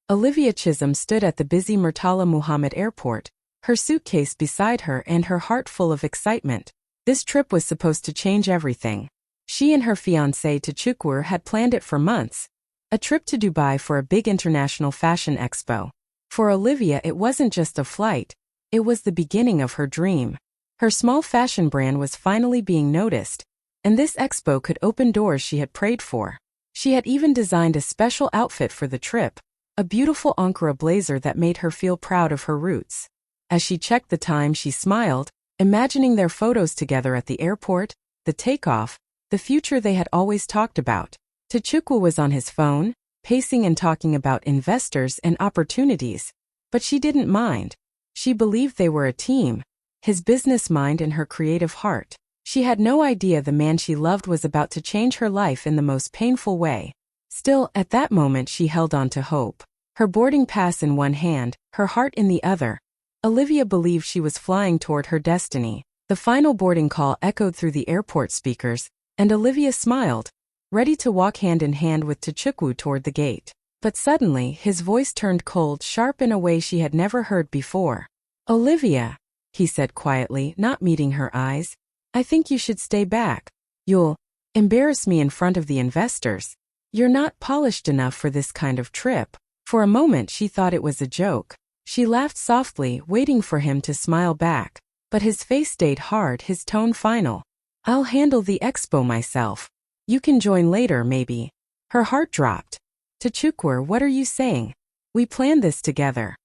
Olivia Chisholm stood at the busy Murtala Muhammad Airport, her suitcase beside her and her heart full of excitement. This trip was supposed to change everything. She and her fiancé Tchukwu had planned it for months. A trip to Dubai for a big international fashion expo. For Olivia, it wasn't just a flight, it was the beginning of her dream. Her small fashion brand was finally being noticed, and this expo could open doors she had prayed for. She had even designed a special outfit for the trip, a beautiful Ankara blazer that made her feel proud of her roots. As she checked the time, she smiled, imagining their photos together at the airport, the takeoff, the future they had always talked about. Tchukwu was on his phone, pacing and talking about investors and opportunities. But she didn't mind. She believed they were a team, his business mind and her creative heart. She had no idea the man she loved was about to change her life in the most painful way. Still, at that moment she held on to hope. Her boarding pass in one hand, her heart in the other. Olivia believed she was flying toward her destiny. The final boarding call echoed through the airport speakers, and Olivia smiled, ready to walk hand in hand with Tchukwu toward the gate. But suddenly, his voice turned cold, sharp in a way she had never heard before. "Olivia," he said quietly, not meeting her eyes, "I think you should stay back. You'll embarrass me in front of the investors. You're not polished enough for this kind of trip." For a moment she thought it was a joke. She laughed softly, waiting for him to smile back. But his face stayed hard, his tone final. "I'll handle the expo myself. You can join later, maybe." Her heart dropped. "Tchukwu, what are you saying? We planned this together."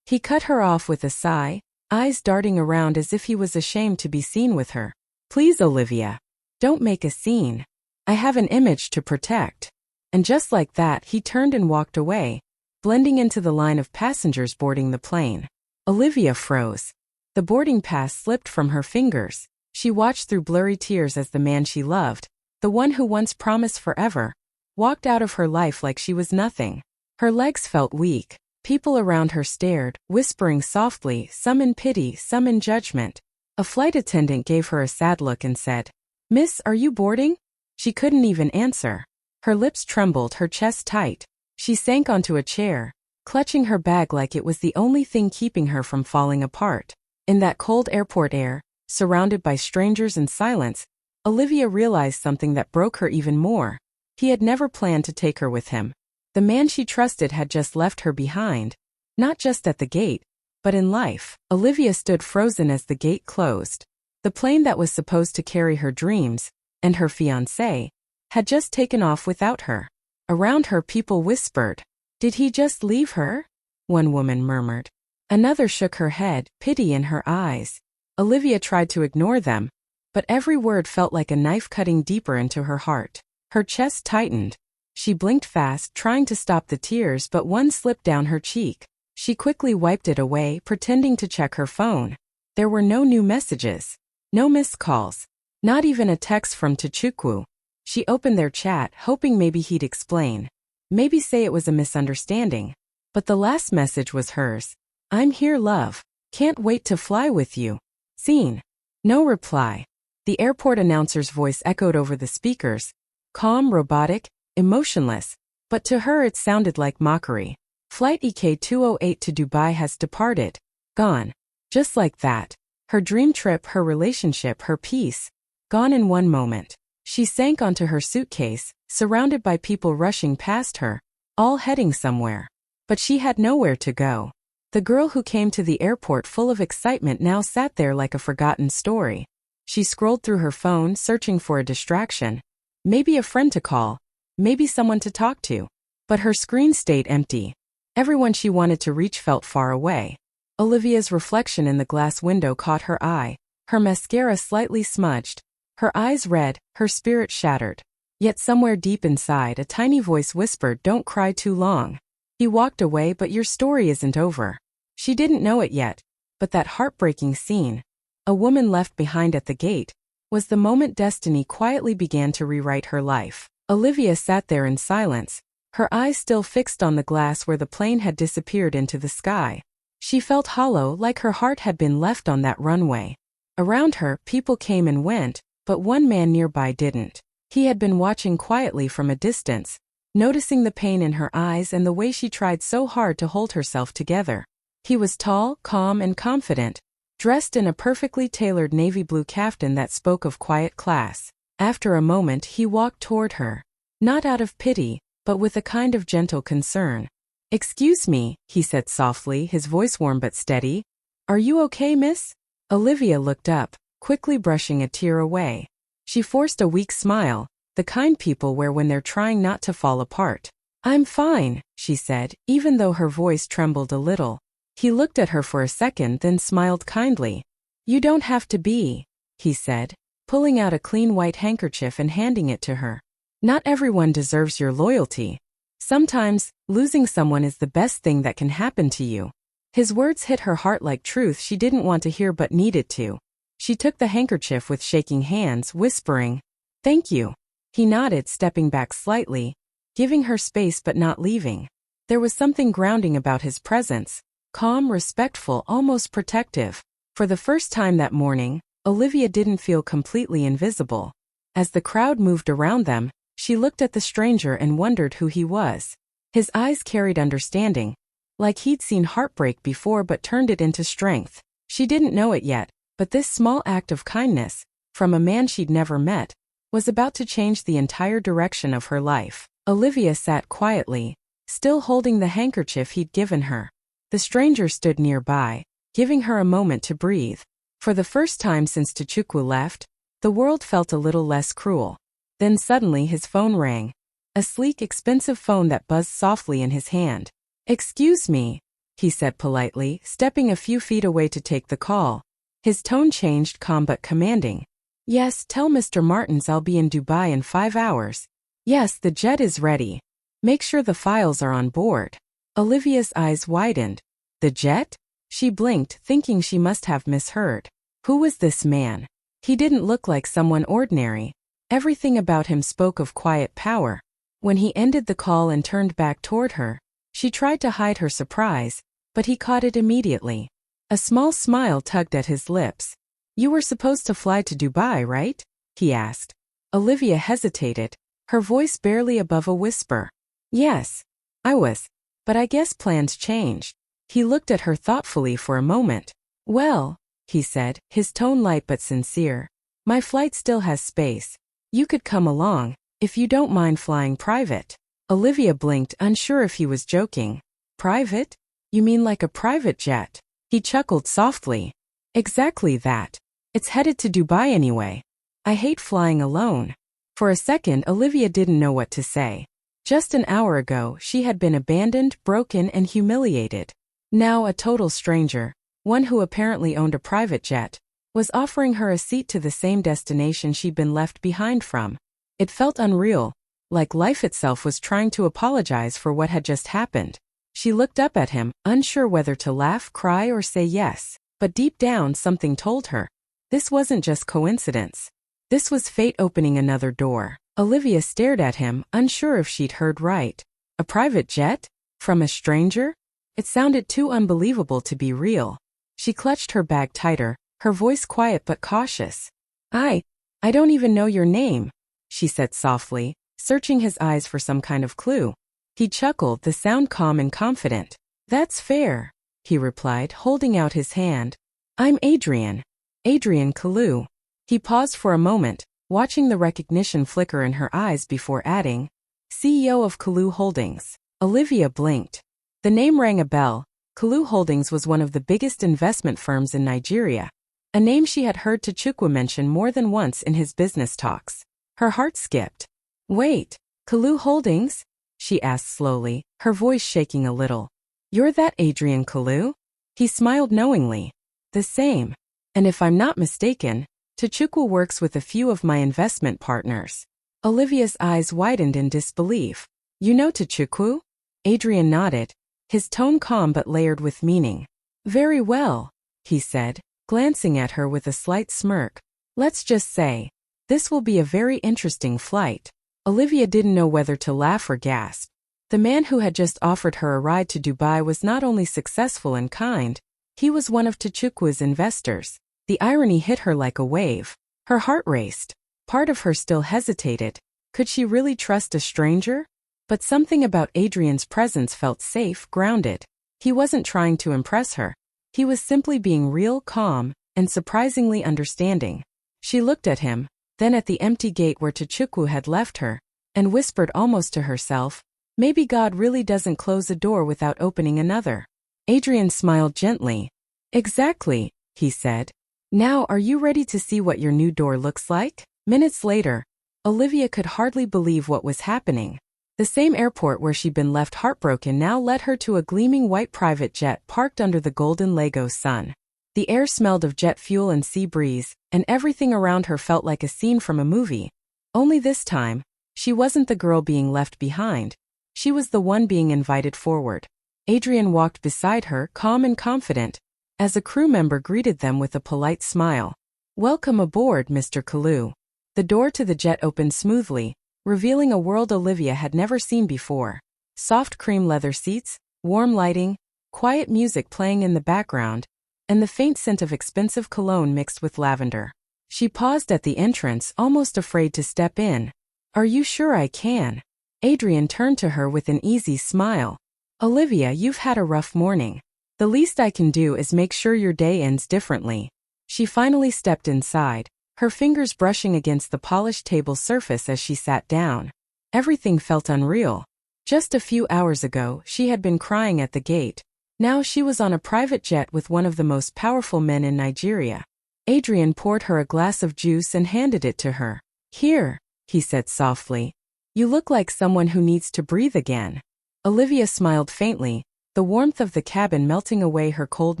He cut her off with a sigh, eyes darting around as if he was ashamed to be seen with her. "Please, Olivia. Don't make a scene. I have an image to protect." And just like that, he turned and walked away, blending into the line of passengers boarding the plane. Olivia froze. The boarding pass slipped from her fingers. She watched through blurry tears as the man she loved, the one who once promised forever, walked out of her life like she was nothing. Her legs felt weak. People around her stared, whispering softly, some in pity, some in judgment. A flight attendant gave her a sad look and said, "Miss, are you boarding?" She couldn't even answer. Her lips trembled, her chest tight. She sank onto a chair, clutching her bag like it was the only thing keeping her from falling apart. In that cold airport air, surrounded by strangers and silence, Olivia realized something that broke her even more. He had never planned to take her with him. The man she trusted had just left her behind, not just at the gate, but in life. Olivia stood frozen as the gate closed. The plane that was supposed to carry her dreams, and her fiancé, had just taken off without her. Around her, people whispered, "Did he just leave her?" One woman murmured. Another shook her head, pity in her eyes. Olivia tried to ignore them, but every word felt like a knife cutting deeper into her heart. Her chest tightened. She blinked fast, trying to stop the tears, but one slipped down her cheek. She quickly wiped it away, pretending to check her phone. There were no new messages, no missed calls, not even a text from Tchukwu. She opened their chat, hoping maybe he'd explain, maybe say it was a misunderstanding. But the last message was hers. "I'm here, love. Can't wait to fly with you. Seen." No reply. The airport announcer's voice echoed over the speakers, calm, robotic, emotionless, but to her it sounded like mockery. "Flight EK208 to Dubai has departed. Gone." Just like that. Her dream trip, her relationship, her peace. Gone in one moment. She sank onto her suitcase, surrounded by people rushing past her, all heading somewhere. But she had nowhere to go. The girl who came to the airport full of excitement now sat there like a forgotten story. She scrolled through her phone, searching for a distraction. Maybe a friend to call. Maybe someone to talk to. But her screen stayed empty. Everyone she wanted to reach felt far away. Olivia's reflection in the glass window caught her eye, her mascara slightly smudged, her eyes red, her spirit shattered. Yet somewhere deep inside, a tiny voice whispered, "Don't cry too long." He walked away, but your story isn't over. She didn't know it yet, but that heartbreaking scene, a woman left behind at the gate, was the moment destiny quietly began to rewrite her life. Olivia sat there in silence, her eyes still fixed on the glass where the plane had disappeared into the sky. She felt hollow, like her heart had been left on that runway. Around her, people came and went, but one man nearby didn't. He had been watching quietly from a distance, noticing the pain in her eyes and the way she tried so hard to hold herself together. He was tall, calm, and confident, dressed in a perfectly tailored navy blue kaftan that spoke of quiet class. After a moment he walked toward her, not out of pity, but with a kind of gentle concern. "Excuse me," he said softly, his voice warm but steady. "Are you okay, miss?" Olivia looked up, quickly brushing a tear away. She forced a weak smile, the kind people wear when they're trying not to fall apart. "I'm fine," she said, even though her voice trembled a little. He looked at her for a second, then smiled kindly. "You don't have to be," he said, pulling out a clean white handkerchief and handing it to her. "Not everyone deserves your loyalty. Sometimes, losing someone is the best thing that can happen to you." His words hit her heart like truth she didn't want to hear but needed to. She took the handkerchief with shaking hands, whispering, "Thank you." He nodded, stepping back slightly, giving her space but not leaving. There was something grounding about his presence, calm, respectful, almost protective. For the first time that morning, Olivia didn't feel completely invisible. As the crowd moved around them, she looked at the stranger and wondered who he was. His eyes carried understanding, like he'd seen heartbreak before but turned it into strength. She didn't know it yet, but this small act of kindness, from a man she'd never met, was about to change the entire direction of her life. Olivia sat quietly, still holding the handkerchief he'd given her. The stranger stood nearby, giving her a moment to breathe. For the first time since Tuchukwu left, the world felt a little less cruel. Then suddenly his phone rang. A sleek, expensive phone that buzzed softly in his hand. "Excuse me," he said politely, stepping a few feet away to take the call. His tone changed, calm but commanding. "Yes, tell Mr. Martins I'll be in Dubai in 5 hours. Yes, the jet is ready. Make sure the files are on board." Olivia's eyes widened. The jet? She blinked, thinking she must have misheard. Who was this man? He didn't look like someone ordinary. Everything about him spoke of quiet power. When he ended the call and turned back toward her, she tried to hide her surprise, but he caught it immediately. A small smile tugged at his lips. "You were supposed to fly to Dubai, right?" he asked. Olivia hesitated, her voice barely above a whisper. "Yes, I was, but I guess plans changed." He looked at her thoughtfully for a moment. "Well," he said, his tone light but sincere, "my flight still has space. You could come along, if you don't mind flying private." Olivia blinked, unsure if he was joking. "Private? You mean like a private jet?" He chuckled softly. "Exactly that. It's headed to Dubai anyway. I hate flying alone." For a second, Olivia didn't know what to say. Just an hour ago, she had been abandoned, broken, and humiliated. Now a total stranger, one who apparently owned a private jet, was offering her a seat to the same destination she'd been left behind from. It felt unreal, like life itself was trying to apologize for what had just happened. She looked up at him, unsure whether to laugh, cry, or say yes. But deep down, something told her. This wasn't just coincidence. This was fate opening another door. Olivia stared at him, unsure if she'd heard right. A private jet? From a stranger? It sounded too unbelievable to be real. She clutched her bag tighter, her voice quiet but cautious. I don't even know your name," she said softly, searching his eyes for some kind of clue. He chuckled, the sound calm and confident. "That's fair," he replied, holding out his hand. "I'm Adrian. Adrian Kalu." He paused for a moment, watching the recognition flicker in her eyes before adding, "CEO of Kalu Holdings." Olivia blinked. The name rang a bell. Kalu Holdings was one of the biggest investment firms in Nigeria, a name she had heard Tuchukwu mention more than once in his business talks. Her heart skipped. "Wait, Kalu Holdings?" she asked slowly, her voice shaking a little. "You're that Adrian Kalu?" He smiled knowingly. "The same. And if I'm not mistaken, Tuchukwu works with a few of my investment partners." Olivia's eyes widened in disbelief. "You know Tuchukwu?" Adrian nodded, his tone calm but layered with meaning. "Very well," he said, glancing at her with a slight smirk. "Let's just say, this will be a very interesting flight." Olivia didn't know whether to laugh or gasp. The man who had just offered her a ride to Dubai was not only successful and kind, he was one of Tuchukwu's investors. The irony hit her like a wave. Her heart raced. Part of her still hesitated. Could she really trust a stranger? But something about Adrian's presence felt safe, grounded. He wasn't trying to impress her. He was simply being real, calm, and surprisingly understanding. She looked at him, then at the empty gate where Tchukwu had left her, and whispered almost to herself, "Maybe God really doesn't close a door without opening another." Adrian smiled gently. "Exactly," he said. "Now are you ready to see what your new door looks like?" Minutes later, Olivia could hardly believe what was happening. The same airport where she'd been left heartbroken now led her to a gleaming white private jet parked under the golden Lagos sun. The air smelled of jet fuel and sea breeze, and everything around her felt like a scene from a movie. Only this time, she wasn't the girl being left behind. She was the one being invited forward. Adrian walked beside her, calm and confident, as a crew member greeted them with a polite smile. "Welcome aboard, Mr. Kalu." The door to the jet opened smoothly, revealing a world Olivia had never seen before. Soft cream leather seats, warm lighting, quiet music playing in the background, and the faint scent of expensive cologne mixed with lavender. She paused at the entrance, almost afraid to step in. "Are you sure I can?" Adrian turned to her with an easy smile. "Olivia, you've had a rough morning. The least I can do is make sure your day ends differently." She finally stepped inside, her fingers brushing against the polished table surface as she sat down. Everything felt unreal. Just a few hours ago, she had been crying at the gate. Now she was on a private jet with one of the most powerful men in Nigeria. Adrian poured her a glass of juice and handed it to her. "Here," he said softly. "You look like someone who needs to breathe again." Olivia smiled faintly, the warmth of the cabin melting away her cold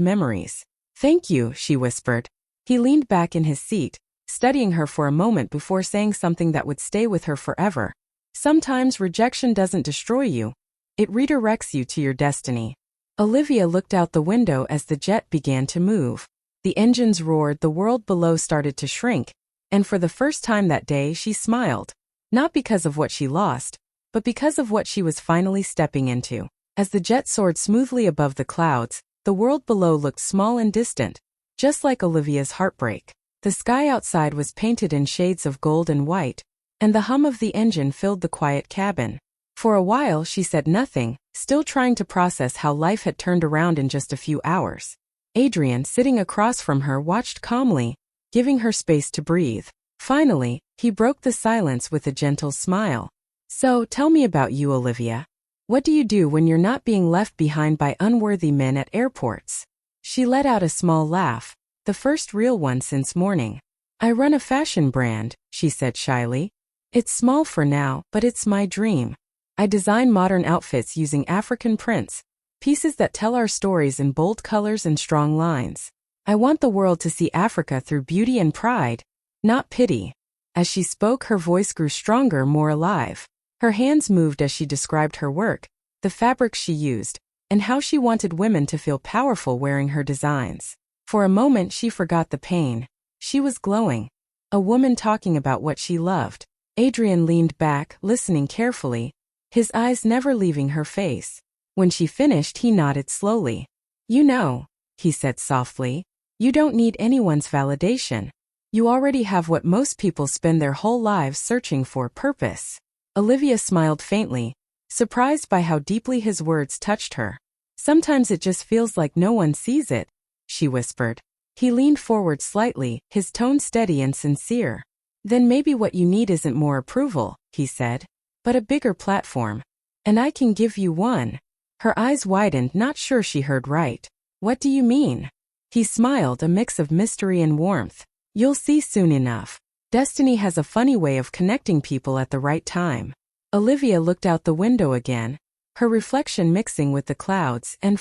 memories. "Thank you," she whispered. He leaned back in his seat, studying her for a moment before saying something that would stay with her forever. "Sometimes rejection doesn't destroy you. It redirects you to your destiny." Olivia looked out the window as the jet began to move. The engines roared, the world below started to shrink, and for the first time that day she smiled. Not because of what she lost, but because of what she was finally stepping into. As the jet soared smoothly above the clouds, the world below looked small and distant, just like Olivia's heartbreak. The sky outside was painted in shades of gold and white, and the hum of the engine filled the quiet cabin. For a while she said nothing, still trying to process how life had turned around in just a few hours. Adrian, sitting across from her, watched calmly, giving her space to breathe. Finally, he broke the silence with a gentle smile. "So, tell me about you, Olivia. What do you do when you're not being left behind by unworthy men at airports?" She let out a small laugh, the first real one since morning. "I run a fashion brand," she said shyly. "It's small for now, but it's my dream. I design modern outfits using African prints, pieces that tell our stories in bold colors and strong lines. I want the world to see Africa through beauty and pride, not pity." As she spoke, her voice grew stronger, more alive. Her hands moved as she described her work, the fabrics she used, and how she wanted women to feel powerful wearing her designs. For a moment she forgot the pain. She was glowing. A woman talking about what she loved. Adrian leaned back, listening carefully, his eyes never leaving her face. When she finished, he nodded slowly. "You know," he said softly, "you don't need anyone's validation. You already have what most people spend their whole lives searching for: purpose." Olivia smiled faintly, surprised by how deeply his words touched her. "Sometimes it just feels like no one sees it," she whispered. He leaned forward slightly, his tone steady and sincere. "Then maybe what you need isn't more approval," he said, "but a bigger platform. And I can give you one." Her eyes widened, not sure she heard right. "What do you mean?" He smiled, a mix of mystery and warmth. "You'll see soon enough. Destiny has a funny way of connecting people at the right time." Olivia looked out the window again, her reflection mixing with the clouds, and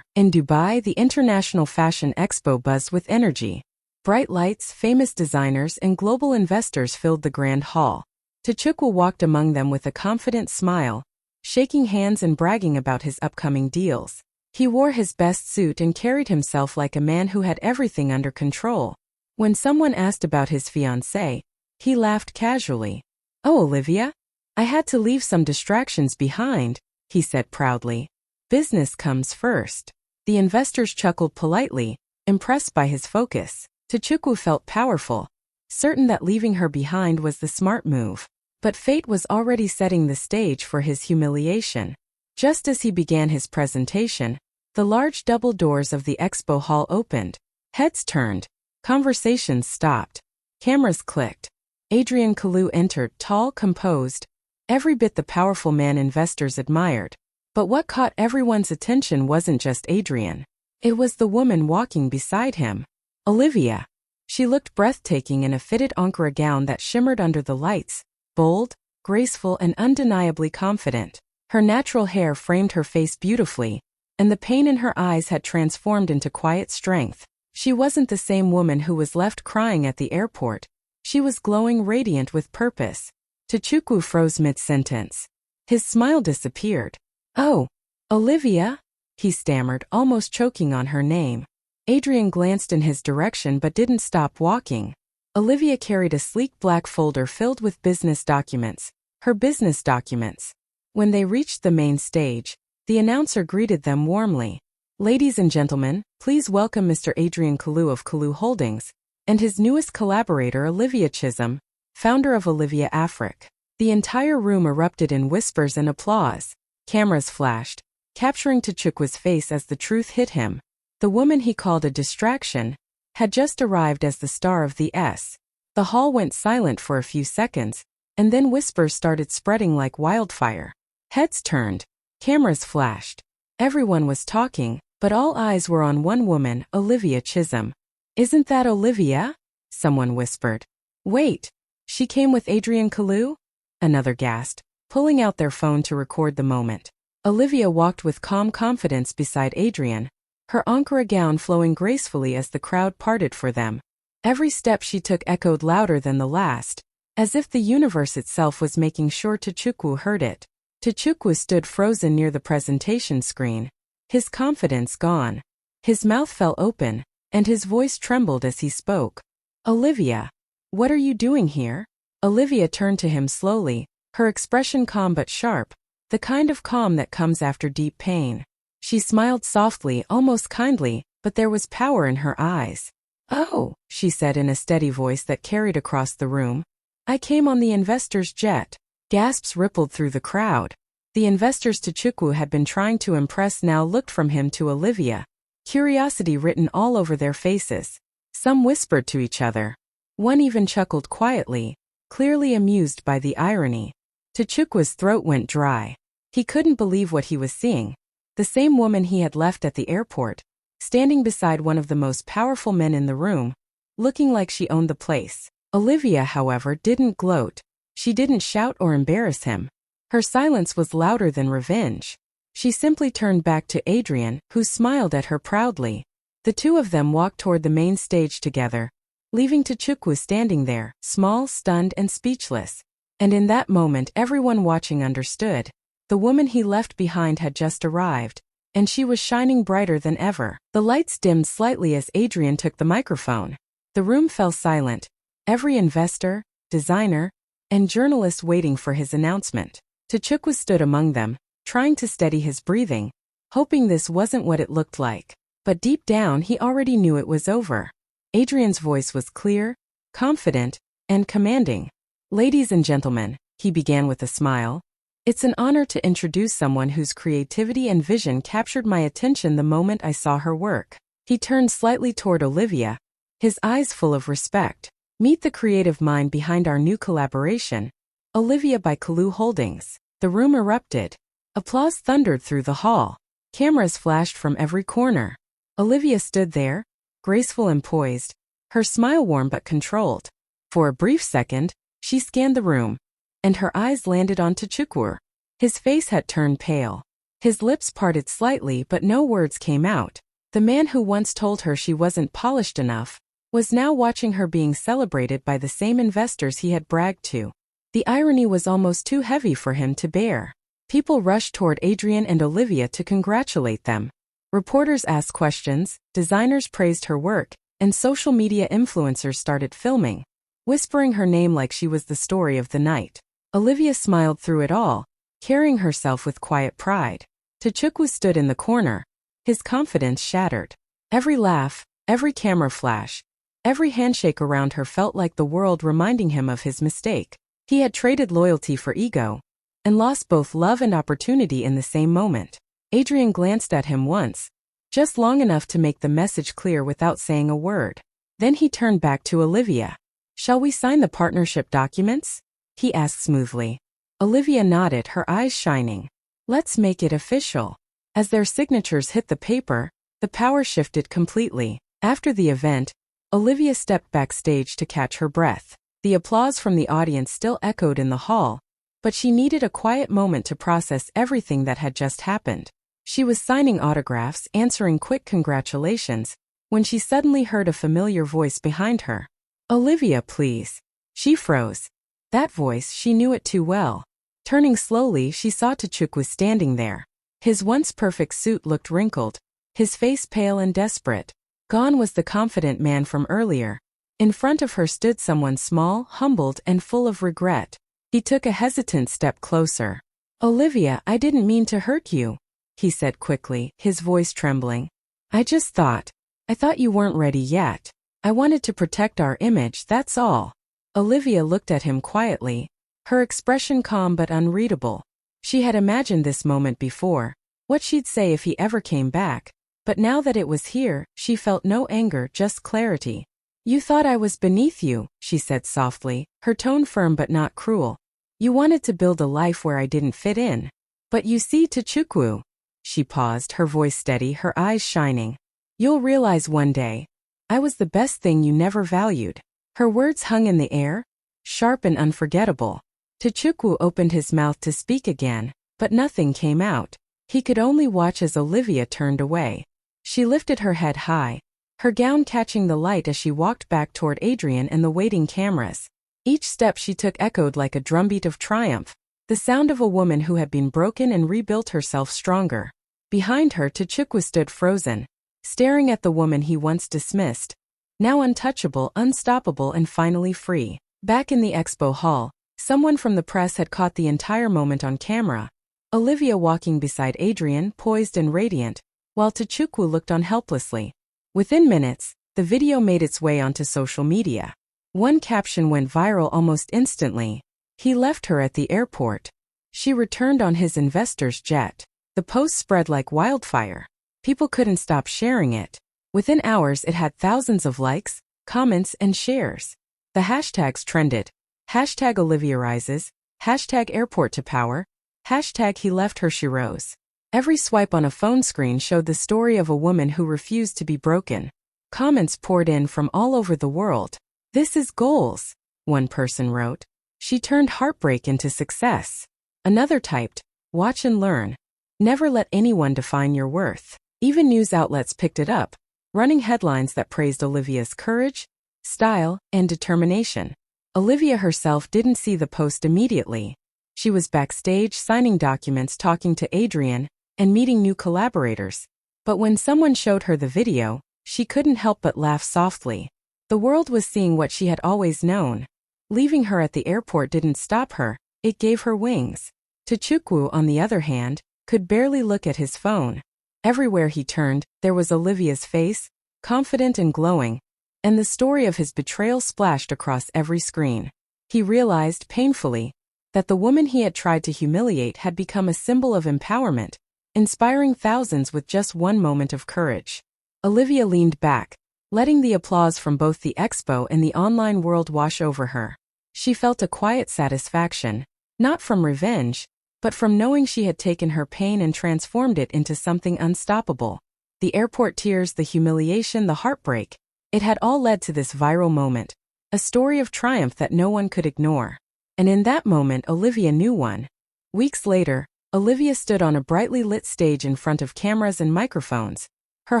in Dubai, the International Fashion Expo buzzed with energy. Bright lights, famous designers, and global investors filled the grand hall. Tchukwu walked among them with a confident smile, shaking hands and bragging about his upcoming deals. He wore his best suit and carried himself like a man who had everything under control. When someone asked about his fiancée, he laughed casually. "Oh, Olivia? I had to leave some distractions behind," he said proudly. "Business comes first." The investors chuckled politely, impressed by his focus. Tchukwu felt powerful, certain that leaving her behind was the smart move. But fate was already setting the stage for his humiliation. Just as he began his presentation, the large double doors of the expo hall opened. Heads turned. Conversations stopped. Cameras clicked. Adrian Kalu entered, tall, composed, every bit the powerful man investors admired. But what caught everyone's attention wasn't just Adrian. It was the woman walking beside him. Olivia. She looked breathtaking in a fitted Ankara gown that shimmered under the lights, bold, graceful, and undeniably confident. Her natural hair framed her face beautifully, and the pain in her eyes had transformed into quiet strength. She wasn't the same woman who was left crying at the airport. She was glowing, radiant with purpose. Tchukwu froze mid-sentence. His smile disappeared. "Oh, Olivia?" he stammered, almost choking on her name. Adrian glanced in his direction but didn't stop walking. Olivia carried a sleek black folder filled with business documents. Her business documents. When they reached the main stage, the announcer greeted them warmly. "Ladies and gentlemen, please welcome Mr. Adrian Kalu of Kalu Holdings, and his newest collaborator Olivia Chisholm, founder of Olivia Afric." The entire room erupted in whispers and applause. Cameras flashed, capturing Tchukwu's face as the truth hit him. The woman he called a distraction had just arrived as the star of the S. The hall went silent for a few seconds, and then whispers started spreading like wildfire. Heads turned. Cameras flashed. Everyone was talking, but all eyes were on one woman, Olivia Chisholm. "Isn't that Olivia?" someone whispered. "Wait, she came with Adrian Kalu?" another gasped, pulling out their phone to record the moment. Olivia walked with calm confidence beside Adrian, her Ankara gown flowing gracefully as the crowd parted for them. Every step she took echoed louder than the last, as if the universe itself was making sure Tchukwu heard it. Tchukwu stood frozen near the presentation screen, his confidence gone. His mouth fell open, and his voice trembled as he spoke. "Olivia, what are you doing here?" Olivia turned to him slowly, her expression calm but sharp, the kind of calm that comes after deep pain. She smiled softly, almost kindly, but there was power in her eyes. "Oh," she said in a steady voice that carried across the room. "I came on the investor's jet." Gasps rippled through the crowd. The investors Tchukwu had been trying to impress now looked from him to Olivia, curiosity written all over their faces. Some whispered to each other. One even chuckled quietly, clearly amused by the irony. Tchukwu's throat went dry. He couldn't believe what he was seeing. The same woman he had left at the airport, standing beside one of the most powerful men in the room, looking like she owned the place. Olivia, however, didn't gloat. She didn't shout or embarrass him. Her silence was louder than revenge. She simply turned back to Adrian, who smiled at her proudly. The two of them walked toward the main stage together, leaving Tchukwu standing there, small, stunned, and speechless. And in that moment everyone watching understood. The woman he left behind had just arrived, and she was shining brighter than ever. The lights dimmed slightly as Adrian took the microphone. The room fell silent, every investor, designer, and journalist waiting for his announcement. Tchukwu stood among them, trying to steady his breathing, hoping this wasn't what it looked like. But deep down he already knew it was over. Adrian's voice was clear, confident, and commanding. "Ladies and gentlemen," he began with a smile, "it's an honor to introduce someone whose creativity and vision captured my attention the moment I saw her work." He turned slightly toward Olivia, his eyes full of respect. "Meet the creative mind behind our new collaboration, Olivia by Kalu Holdings." The room erupted. Applause thundered through the hall. Cameras flashed from every corner. Olivia stood there, graceful and poised, her smile warm but controlled. For a brief second, she scanned the room, and her eyes landed on Tchukwu. His face had turned pale. His lips parted slightly but no words came out. The man who once told her she wasn't polished enough was now watching her being celebrated by the same investors he had bragged to. The irony was almost too heavy for him to bear. People rushed toward Adrian and Olivia to congratulate them. Reporters asked questions, designers praised her work, and social media influencers started filming, whispering her name like she was the story of the night. Olivia smiled through it all, carrying herself with quiet pride. Tchukwu stood in the corner, his confidence shattered. Every laugh, every camera flash, every handshake around her felt like the world reminding him of his mistake. He had traded loyalty for ego, and lost both love and opportunity in the same moment. Adrian glanced at him once, just long enough to make the message clear without saying a word. Then he turned back to Olivia. "Shall we sign the partnership documents?" he asked smoothly. Olivia nodded, her eyes shining. "Let's make it official." As their signatures hit the paper, the power shifted completely. After the event, Olivia stepped backstage to catch her breath. The applause from the audience still echoed in the hall, but she needed a quiet moment to process everything that had just happened. She was signing autographs, answering quick congratulations, when she suddenly heard a familiar voice behind her. "Olivia, please." She froze. That voice, she knew it too well. Turning slowly, she saw Tchukwu standing there. His once perfect suit looked wrinkled, his face pale and desperate. Gone was the confident man from earlier. In front of her stood someone small, humbled, and full of regret. He took a hesitant step closer. "Olivia, I didn't mean to hurt you," he said quickly, his voice trembling. I thought you weren't ready yet. I wanted to protect our image, that's all." Olivia looked at him quietly, her expression calm but unreadable. She had imagined this moment before, what she'd say if he ever came back, but now that it was here, she felt no anger, just clarity. "You thought I was beneath you," she said softly, her tone firm but not cruel. "You wanted to build a life where I didn't fit in. But you see, Tchukwu." She paused, her voice steady, her eyes shining. "You'll realize one day, I was the best thing you never valued." Her words hung in the air, sharp and unforgettable. Tchukwu opened his mouth to speak again, but nothing came out. He could only watch as Olivia turned away. She lifted her head high, her gown catching the light as she walked back toward Adrian and the waiting cameras. Each step she took echoed like a drumbeat of triumph, the sound of a woman who had been broken and rebuilt herself stronger. Behind her, Tchukwu stood frozen, staring at the woman he once dismissed, now untouchable, unstoppable, and finally free. Back in the expo hall, someone from the press had caught the entire moment on camera. Olivia walking beside Adrian, poised and radiant, while Tchukwu looked on helplessly. Within minutes, the video made its way onto social media. One caption went viral almost instantly. "He left her at the airport. She returned on his investor's jet." The post spread like wildfire. People couldn't stop sharing it. Within hours, it had thousands of likes, comments, and shares. The hashtags trended. Hashtag Olivia rises, hashtag airport to power, hashtag he left her she rose. Every swipe on a phone screen showed the story of a woman who refused to be broken. Comments poured in from all over the world. "This is goals," one person wrote. "She turned heartbreak into success." Another typed, "Watch and learn. Never let anyone define your worth." Even news outlets picked it up, running headlines that praised Olivia's courage, style, and determination. Olivia herself didn't see the post immediately. She was backstage signing documents, talking to Adrian, and meeting new collaborators. But when someone showed her the video, she couldn't help but laugh softly. The world was seeing what she had always known. Leaving her at the airport didn't stop her, it gave her wings. Tchukwu, on the other hand, could barely look at his phone. Everywhere he turned, there was Olivia's face, confident and glowing, and the story of his betrayal splashed across every screen. He realized, painfully, that the woman he had tried to humiliate had become a symbol of empowerment, inspiring thousands with just one moment of courage. Olivia leaned back, letting the applause from both the expo and the online world wash over her. She felt a quiet satisfaction, not from revenge, but from knowing she had taken her pain and transformed it into something unstoppable. The airport tears, the humiliation, the heartbreak, it had all led to this viral moment, a story of triumph that no one could ignore. And in that moment, Olivia knew one. Weeks later, Olivia stood on a brightly lit stage in front of cameras and microphones, her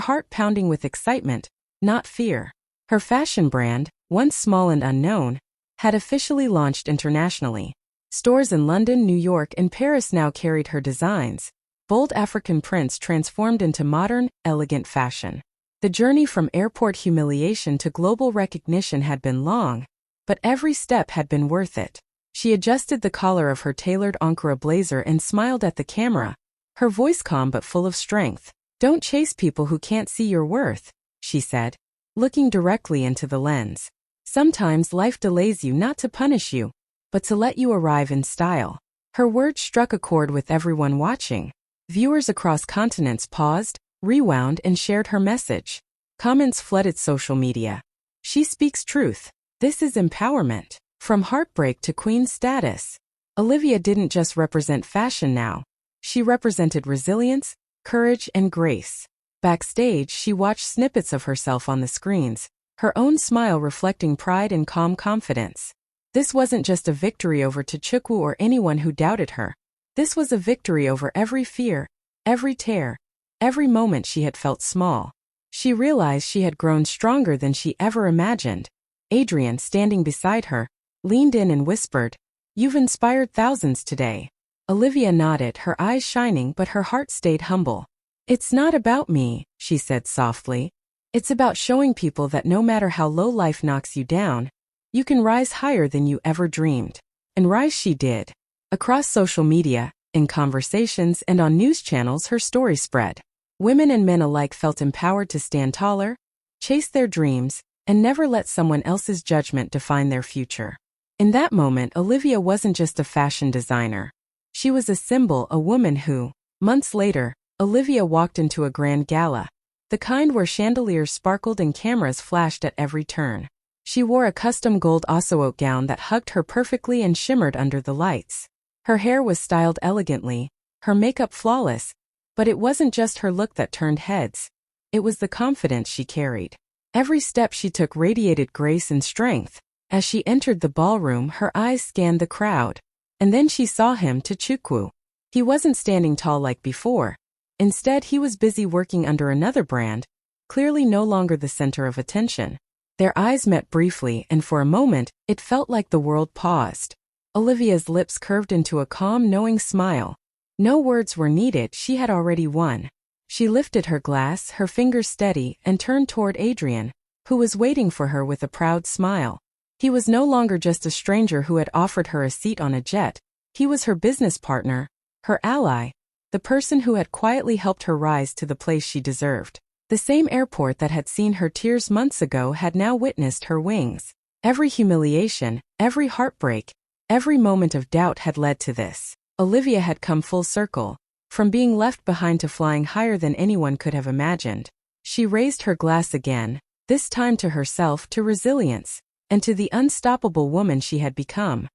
heart pounding with excitement, not fear. Her fashion brand, once small and unknown, had officially launched internationally. Stores in London, New York, and Paris now carried her designs, bold African prints transformed into modern, elegant fashion. The journey from airport humiliation to global recognition had been long, but every step had been worth it. She adjusted the collar of her tailored Ankara blazer and smiled at the camera, her voice calm but full of strength. "Don't chase people who can't see your worth," she said, looking directly into the lens. "Sometimes life delays you not to punish you, but to let you arrive in style. Her words struck a chord with everyone watching. Viewers across continents paused, rewound, and shared her message. Comments flooded social media. She speaks truth. This is empowerment. From heartbreak to queen status. Olivia didn't just represent fashion now. She represented resilience, courage, and grace. Backstage, she watched snippets of herself on the screens, her own smile reflecting pride and calm confidence. This wasn't just a victory over Tchukwu or anyone who doubted her. This was a victory over every fear, every tear, every moment she had felt small. She realized she had grown stronger than she ever imagined. Adrian, standing beside her, leaned in and whispered, "You've inspired thousands today." Olivia nodded, her eyes shining, but her heart stayed humble. "It's not about me," she said softly. "It's about showing people that no matter how low life knocks you down, you can rise higher than you ever dreamed." And rise she did. Across social media, in conversations, and on news channels, her story spread. Women and men alike felt empowered to stand taller, chase their dreams, and never let someone else's judgment define their future. In that moment, Olivia wasn't just a fashion designer. She was a symbol, a woman who, months later, Olivia walked into a grand gala, the kind where chandeliers sparkled and cameras flashed at every turn. She wore a custom gold Ossowot gown that hugged her perfectly and shimmered under the lights. Her hair was styled elegantly, her makeup flawless, but it wasn't just her look that turned heads. It was the confidence she carried. Every step she took radiated grace and strength. As she entered the ballroom, her eyes scanned the crowd. And then she saw him, Tchukwu. He wasn't standing tall like before. Instead, he was busy working under another brand, clearly no longer the center of attention. Their eyes met briefly, and for a moment, it felt like the world paused. Olivia's lips curved into a calm, knowing smile. No words were needed, she had already won. She lifted her glass, her fingers steady, and turned toward Adrian, who was waiting for her with a proud smile. He was no longer just a stranger who had offered her a seat on a jet. He was her business partner, her ally, the person who had quietly helped her rise to the place she deserved. The same airport that had seen her tears months ago had now witnessed her wings. Every humiliation, every heartbreak, every moment of doubt had led to this. Olivia had come full circle, from being left behind to flying higher than anyone could have imagined. She raised her glass again, this time to herself, to resilience, and to the unstoppable woman she had become.